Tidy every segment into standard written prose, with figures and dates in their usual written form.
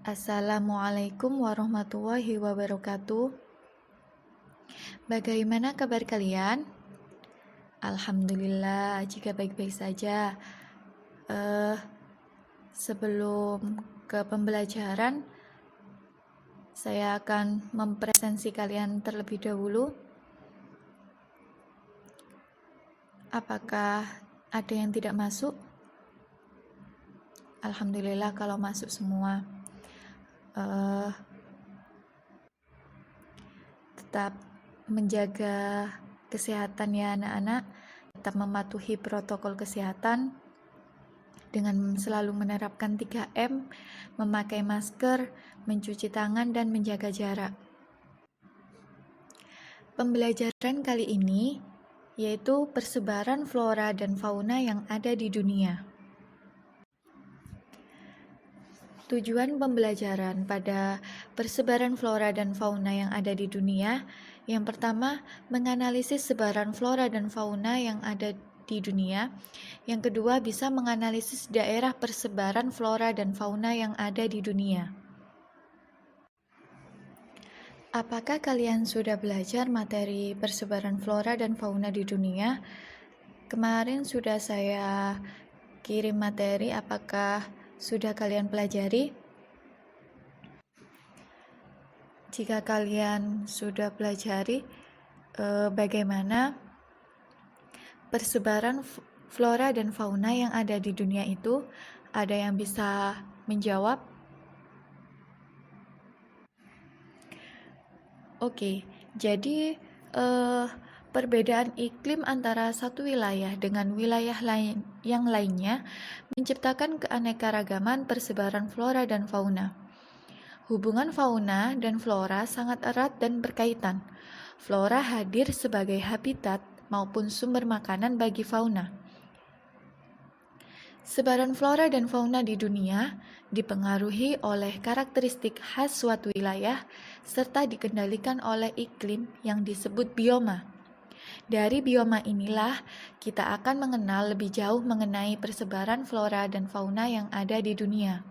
Assalamualaikum warahmatullahi wabarakatuh. Bagaimana kabar kalian? Alhamdulillah, jika baik-baik saja. Sebelum ke pembelajaran, saya akan mempresentasi kalian terlebih dahulu. Apakah ada yang tidak masuk? Alhamdulillah kalau masuk semua. Tetap menjaga kesehatan ya anak-anak, tetap mematuhi protokol kesehatan dengan selalu menerapkan 3M, memakai masker, mencuci tangan, dan menjaga jarak. Pembelajaran kali ini yaitu persebaran flora dan fauna yang ada di dunia. Tujuan pembelajaran pada persebaran flora dan fauna yang ada di dunia, yang pertama, menganalisis sebaran flora dan fauna yang ada di dunia. Yang kedua, bisa menganalisis daerah persebaran flora dan fauna yang ada di dunia. Apakah kalian sudah belajar materi persebaran flora dan fauna di dunia? Kemarin sudah saya kirim materi, apakah sudah kalian pelajari? Jika kalian sudah pelajari bagaimana persebaran flora dan fauna yang ada di dunia itu, ada yang bisa menjawab? Oke, jadi perbedaan iklim antara satu wilayah dengan wilayah lain yang lainnya menciptakan keanekaragaman persebaran flora dan fauna. Hubungan fauna dan flora sangat erat dan berkaitan. Flora hadir sebagai habitat maupun sumber makanan bagi fauna. Sebaran flora dan fauna di dunia dipengaruhi oleh karakteristik khas suatu wilayah serta dikendalikan oleh iklim yang disebut bioma. Dari bioma inilah kita akan mengenal lebih jauh mengenai persebaran flora dan fauna yang ada di dunia.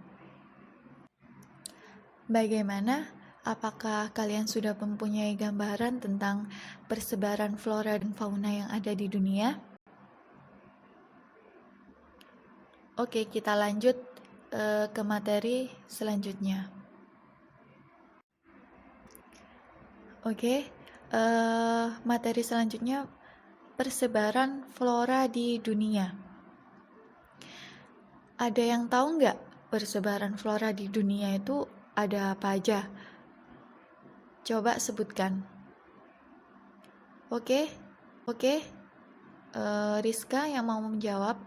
Bagaimana? Apakah kalian sudah mempunyai gambaran tentang persebaran flora dan fauna yang ada di dunia? Oke, kita lanjut ke materi selanjutnya. Oke, materi selanjutnya persebaran flora di dunia. Ada yang tahu nggak persebaran flora di dunia itu ada apa aja? Coba sebutkan. Oke, Rizka yang mau menjawab?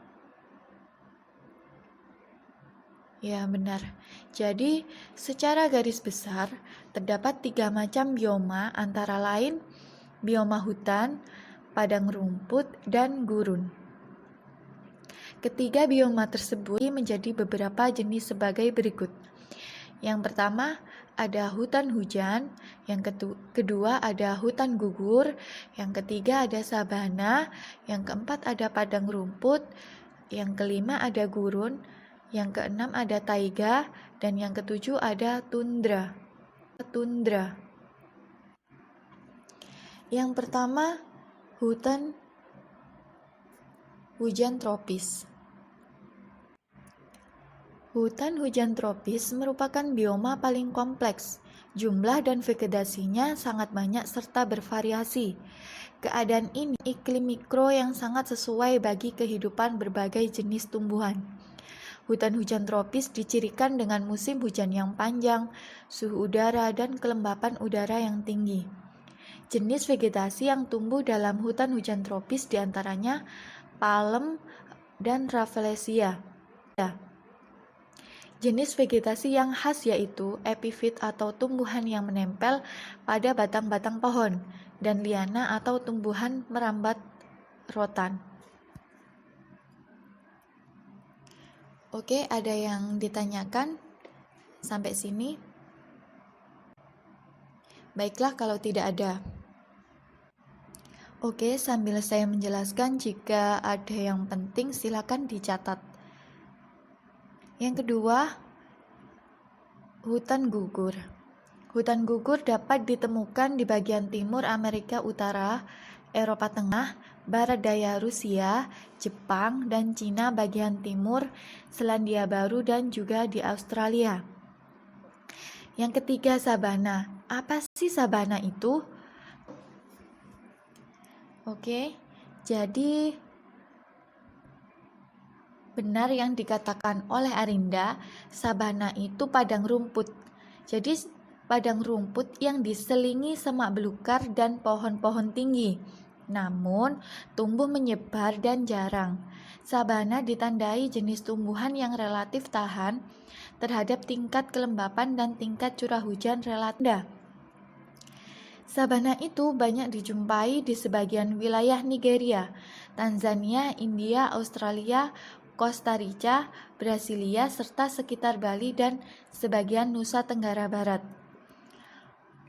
Ya, benar. Jadi, secara garis besar, terdapat 3 macam bioma, antara lain bioma hutan, padang rumput, dan gurun. Ketiga bioma tersebut menjadi beberapa jenis sebagai berikut. Yang pertama, ada hutan hujan, yang kedua ada hutan gugur, yang ketiga ada sabana, yang keempat ada padang rumput, yang kelima ada gurun, yang keenam ada taiga, dan yang ketujuh ada tundra. Yang pertama, hutan hujan tropis. Hutan hujan tropis merupakan bioma paling kompleks. Jumlah dan vegetasinya sangat banyak serta bervariasi. Keadaan ini iklim mikro yang sangat sesuai bagi kehidupan berbagai jenis tumbuhan. Hutan hujan tropis dicirikan dengan musim hujan yang panjang, suhu udara, dan kelembapan udara yang tinggi. Jenis vegetasi yang tumbuh dalam hutan hujan tropis diantaranya palem dan rafflesia. Jenis vegetasi yang khas yaitu epifit atau tumbuhan yang menempel pada batang-batang pohon, dan liana atau tumbuhan merambat rotan. Oke, ada yang ditanyakan sampai sini? Baiklah kalau tidak ada. Oke, sambil saya menjelaskan, jika ada yang penting silakan dicatat. Yang kedua, Hutan gugur. Hutan gugur dapat ditemukan di bagian timur Amerika Utara, Eropa Tengah, barat daya Rusia, Jepang, dan Cina bagian timur, Selandia Baru, dan juga di Australia. Yang ketiga, sabana. Apa sih sabana itu? Oke, jadi benar yang dikatakan oleh Arinda, sabana itu padang rumput. Jadi padang rumput yang diselingi semak belukar dan pohon-pohon tinggi. Namun, tumbuh menyebar dan jarang. Sabana ditandai jenis tumbuhan yang relatif tahan terhadap tingkat kelembapan dan tingkat curah hujan relatif rendah. Sabana itu banyak dijumpai di sebagian wilayah Nigeria, Tanzania, India, Australia, Costa Rica, Brasilia, serta sekitar Bali dan sebagian Nusa Tenggara Barat.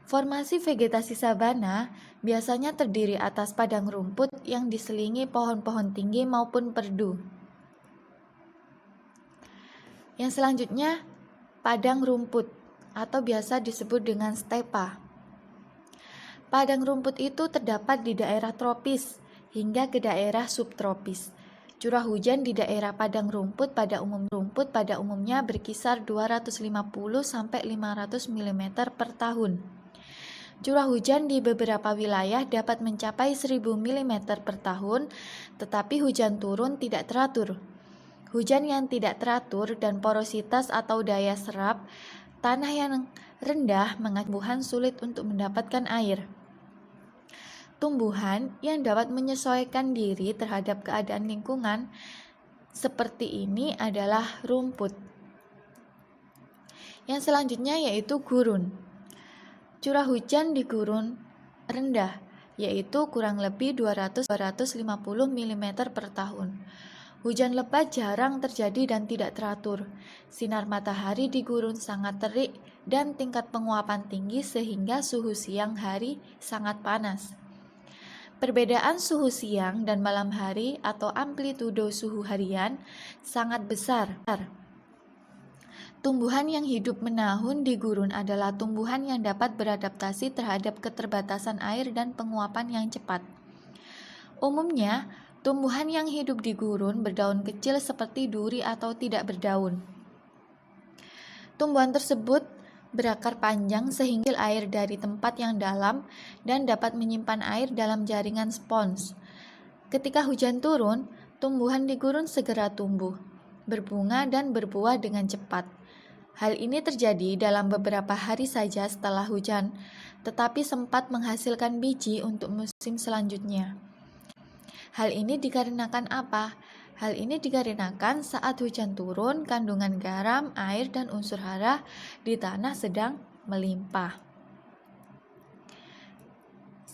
Formasi vegetasi sabana biasanya terdiri atas padang rumput yang diselingi pohon-pohon tinggi maupun perdu. Yang selanjutnya, padang rumput atau biasa disebut dengan stepa. Padang rumput itu terdapat di daerah tropis hingga ke daerah subtropis. Curah hujan di daerah padang rumput pada umumnya berkisar 250 sampai 500 mm per tahun. Curah hujan di beberapa wilayah dapat mencapai 1000 mm per tahun, tetapi hujan turun tidak teratur. Hujan yang tidak teratur dan porositas atau daya serap tanah yang rendah mengakibatkan sulit untuk mendapatkan air. Tumbuhan yang dapat menyesuaikan diri terhadap keadaan lingkungan seperti ini adalah rumput. Yang selanjutnya yaitu gurun. Curah hujan di gurun rendah, yaitu kurang lebih 200-250 mm per tahun. Hujan lebat jarang terjadi dan tidak teratur. Sinar matahari di gurun sangat terik dan tingkat penguapan tinggi sehingga suhu siang hari sangat panas. Perbedaan suhu siang dan malam hari atau amplitudo suhu harian sangat besar. Tumbuhan yang hidup menahun di gurun adalah tumbuhan yang dapat beradaptasi terhadap keterbatasan air dan penguapan yang cepat. Umumnya, tumbuhan yang hidup di gurun berdaun kecil seperti duri atau tidak berdaun. Tumbuhan tersebut berakar panjang sehingga air dari tempat yang dalam dan dapat menyimpan air dalam jaringan spons. Ketika hujan turun, tumbuhan di gurun segera tumbuh, berbunga dan berbuah dengan cepat. Hal ini terjadi dalam beberapa hari saja setelah hujan, tetapi sempat menghasilkan biji untuk musim selanjutnya. Hal ini dikarenakan apa? Hal ini dikarenakan saat hujan turun, kandungan garam, air, dan unsur hara di tanah sedang melimpah.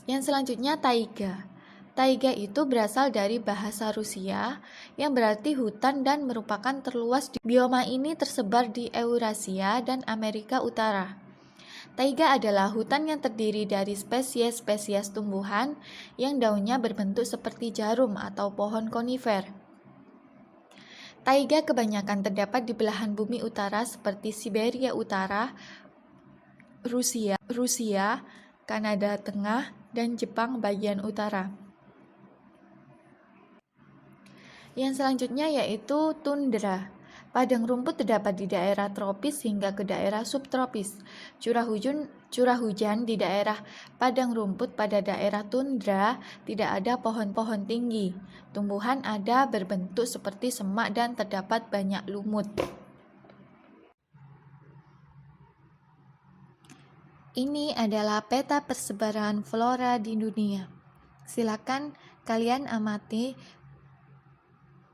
Yang selanjutnya taiga. Taiga itu berasal dari bahasa Rusia yang berarti hutan dan merupakan terluas di bioma ini tersebar di Eurasia dan Amerika Utara. Taiga adalah hutan yang terdiri dari spesies-spesies tumbuhan yang daunnya berbentuk seperti jarum atau pohon konifer. Taiga kebanyakan terdapat di belahan bumi utara seperti Siberia Utara, Rusia, Kanada Tengah, dan Jepang bagian utara. Yang selanjutnya yaitu tundra. Padang rumput terdapat di daerah tropis hingga ke daerah subtropis. Curah hujan di daerah padang rumput pada daerah tundra tidak ada pohon-pohon tinggi. Tumbuhan ada berbentuk seperti semak dan terdapat banyak lumut. Ini adalah peta persebaran flora di dunia. Silakan kalian amati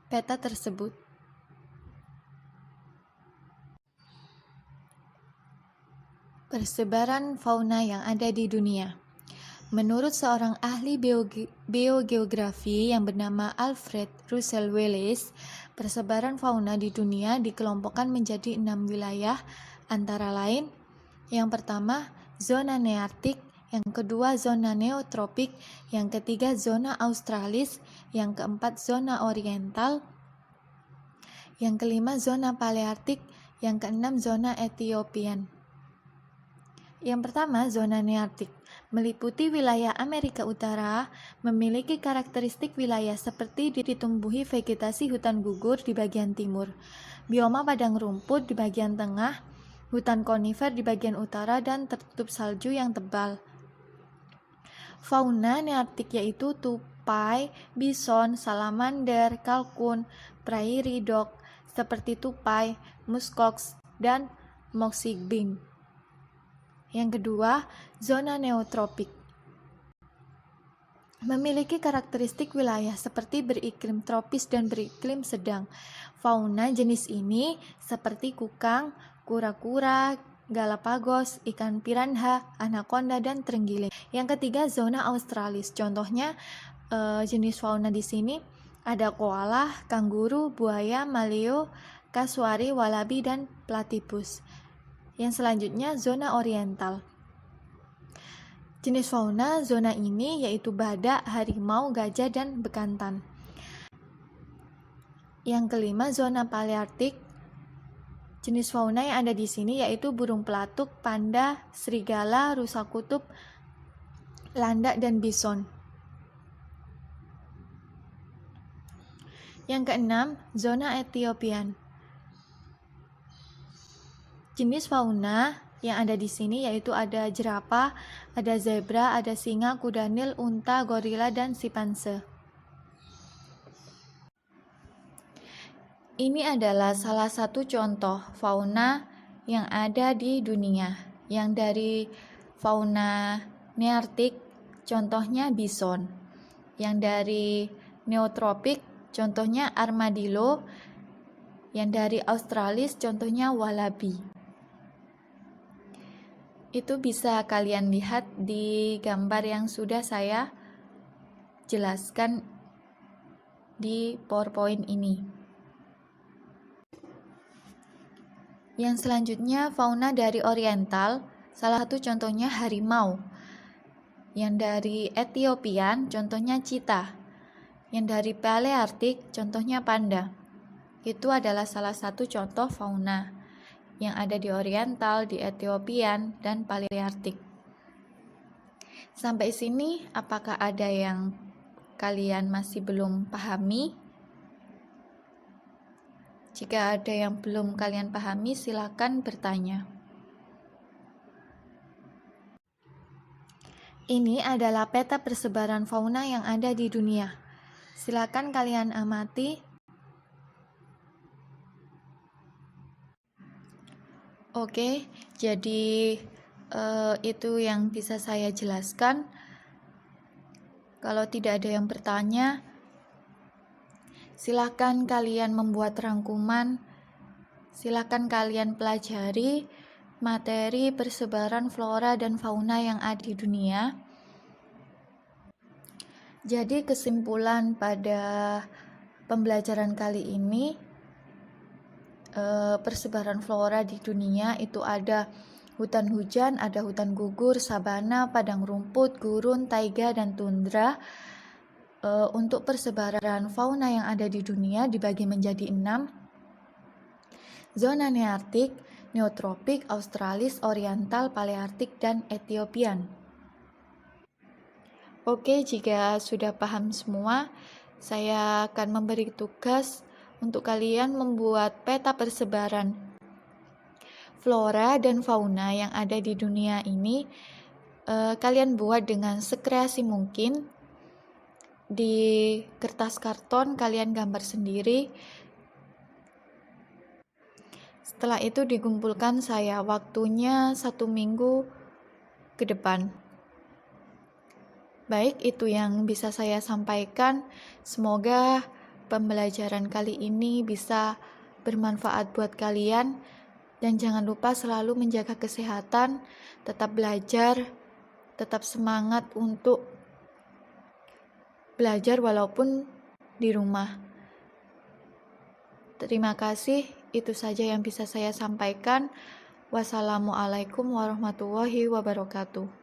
peta tersebut. Persebaran fauna yang ada di dunia. Menurut seorang ahli biogeografi yang bernama Alfred Russel Wallace, persebaran fauna di dunia dikelompokkan menjadi 6 wilayah, antara lain: yang pertama, zona nearktik; yang kedua, zona neotropik; yang ketiga, zona australis; yang keempat, zona oriental; yang kelima, zona palearktik; yang keenam, zona Ethiopian. Yang pertama, zona neartik meliputi wilayah Amerika Utara, memiliki karakteristik wilayah seperti ditumbuhi vegetasi hutan gugur di bagian timur, bioma padang rumput di bagian tengah, hutan konifer di bagian utara, dan tertutup salju yang tebal. Fauna neartik yaitu tupai, bison, salamander, kalkun, prairie dog seperti tupai, muskox, dan moxibing. Yang kedua, zona neotropik memiliki karakteristik wilayah seperti beriklim tropis dan beriklim sedang. Fauna jenis ini seperti kukang, kura-kura, Galapagos, ikan piranha, anaconda, dan terenggiling. Yang ketiga, zona australis. Contohnya jenis fauna di sini ada koala, kanguru, buaya, maleo, kasuari, walabi, dan platypus. Yang selanjutnya, zona oriental. Jenis fauna zona ini yaitu badak, harimau, gajah, dan bekantan. Yang kelima, zona paleartik. Jenis fauna yang ada di sini yaitu burung pelatuk, panda, serigala, rusa kutub, landak, dan bison. Yang keenam, zona Ethiopian. Jenis fauna yang ada di sini yaitu ada jerapah, ada zebra, ada singa, kuda nil, unta, gorila, dan simpanse. Ini adalah salah satu contoh fauna yang ada di dunia. Yang dari fauna neartik, contohnya bison. Yang dari neotropik, contohnya armadillo. Yang dari australis, contohnya wallaby. Itu bisa kalian lihat di gambar yang sudah saya jelaskan di PowerPoint ini. Yang selanjutnya, fauna dari oriental, salah satu contohnya harimau. Yang dari Ethiopian, contohnya cheetah. Yang dari paleartik, contohnya panda. Itu adalah salah satu contoh fauna yang ada di oriental, di Ethiopian, dan paleartik. Sampai sini, apakah ada yang kalian masih belum pahami? Jika ada yang belum kalian pahami, silakan bertanya. Ini adalah peta persebaran fauna yang ada di dunia. Silakan kalian amati. Oke, jadi itu yang bisa saya jelaskan. Kalau tidak ada yang bertanya, silakan kalian membuat rangkuman. Silakan kalian pelajari materi persebaran flora dan fauna yang ada di dunia. Jadi kesimpulan pada pembelajaran kali ini, persebaran flora di dunia itu ada hutan hujan, ada hutan gugur, sabana, padang rumput, gurun, taiga, dan tundra. Untuk persebaran fauna yang ada di dunia dibagi menjadi 6. Zona neartik, neotropik, australis, oriental, paleartik, dan Ethiopian. Oke, jika sudah paham semua, saya akan memberi tugas untuk kalian membuat peta persebaran flora dan fauna yang ada di dunia ini. Kalian buat dengan sekreasi mungkin. Di kertas karton kalian gambar sendiri. Setelah itu dikumpulkan saya, waktunya 1 minggu ke depan. Baik, itu yang bisa saya sampaikan. Semoga pembelajaran kali ini bisa bermanfaat buat kalian. Dan jangan lupa selalu menjaga kesehatan, tetap belajar, tetap semangat untuk belajar walaupun di rumah. Terima kasih, itu saja yang bisa saya sampaikan. Wassalamualaikum warahmatullahi wabarakatuh.